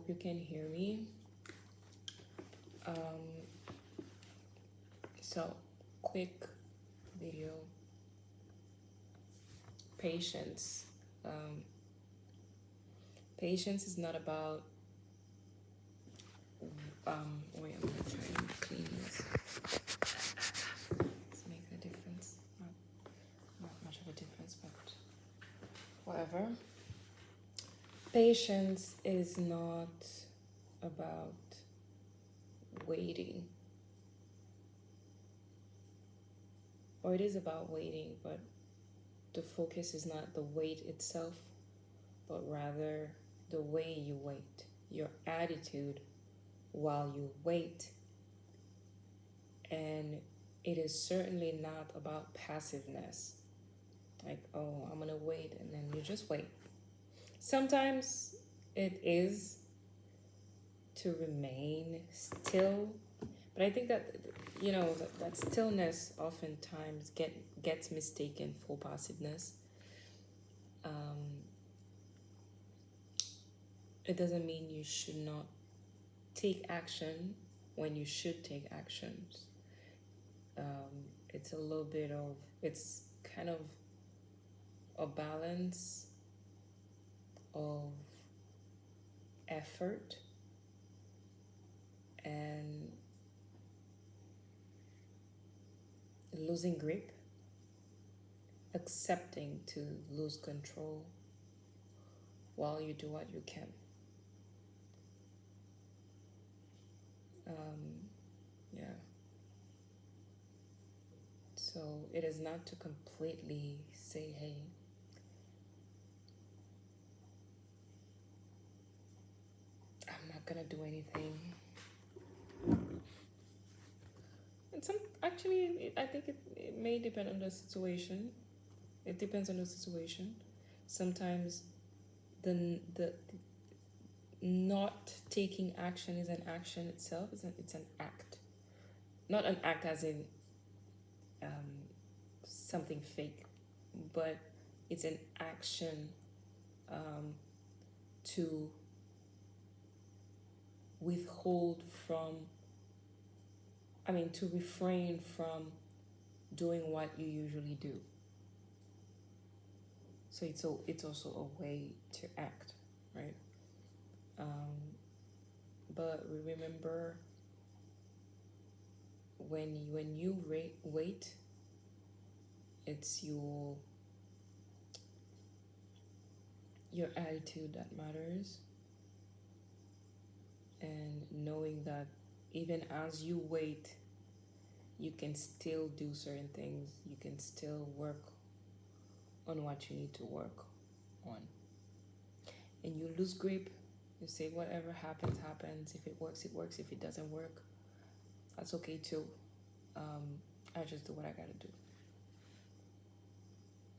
you can hear me. So, quick video. Patience. Um, Patience is not about. Wait, I'm gonna try and clean this. This makes a difference. Not much of a difference, but whatever. Patience is not about waiting, or it is about waiting, but the focus is not the wait itself, but rather the way you wait, your attitude while you wait. And it is certainly not about passiveness, like, oh, I'm gonna wait, and then you just wait. Sometimes it is to remain still, but I think that that stillness oftentimes gets mistaken for passiveness. Um, it doesn't mean you should not take action when you should take actions. It's a little bit of, it's kind of a balance of effort and losing grip, accepting to lose control while you do what you can. Yeah. So it is not to completely say, hey, I'm not gonna do anything. And I think it may depend on the situation. It depends on the situation. Sometimes the not taking action is an action itself. It's an act, not an act as in something fake, but it's an action to withhold from. I mean, to refrain from doing what you usually do. So it's also a way to act, right? But remember, when you wait, it's your attitude that matters, and knowing that even as you wait, you can still do certain things. You can still work on what you need to work on, and you lose grip. You say whatever happens happens. If it works, it works. If it doesn't work, that's okay too. I just do what I gotta do.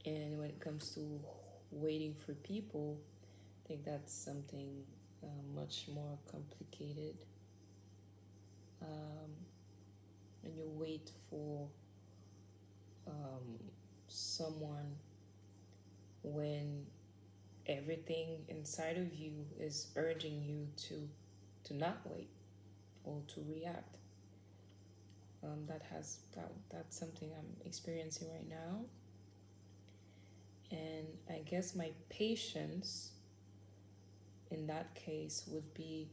And when it comes to waiting for people, I think that's something much more complicated. And you wait for someone when everything inside of you is urging you to not wait or to react. That's something I'm experiencing right now. And I guess my patience in that case would be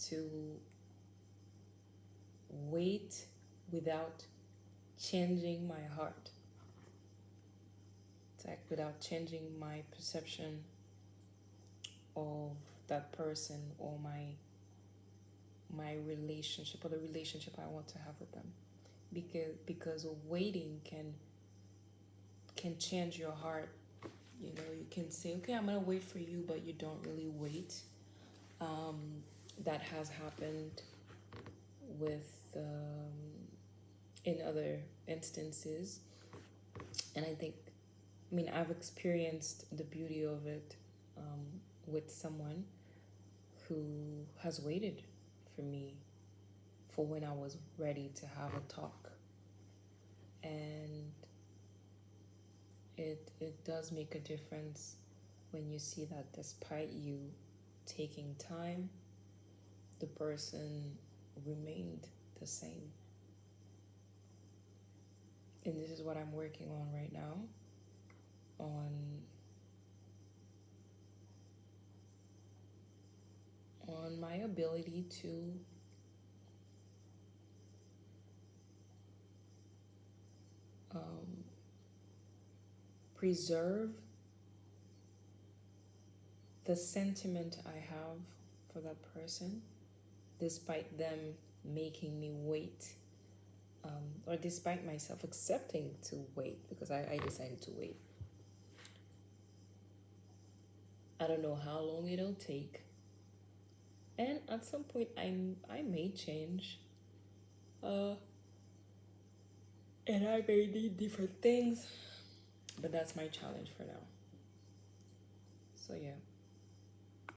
to wait without changing my heart. It's like without changing my perception of that person or my relationship or the relationship I want to have with them. Because waiting can change your heart. You can say, okay, I'm gonna wait for you, but you don't really wait. That has happened with in other instances, and I've experienced the beauty of it with someone who has waited for me for when I was ready to have a talk, and it does make a difference when you see that despite you taking time, the person remained the same. And this is what I'm working on right now, on my ability to preserve the sentiment I have for that person, despite them making me wait, or despite myself accepting to wait, because I decided to wait. I don't know how long it'll take, and at some point I may change, and I may need different things, but that's my challenge for now. So yeah.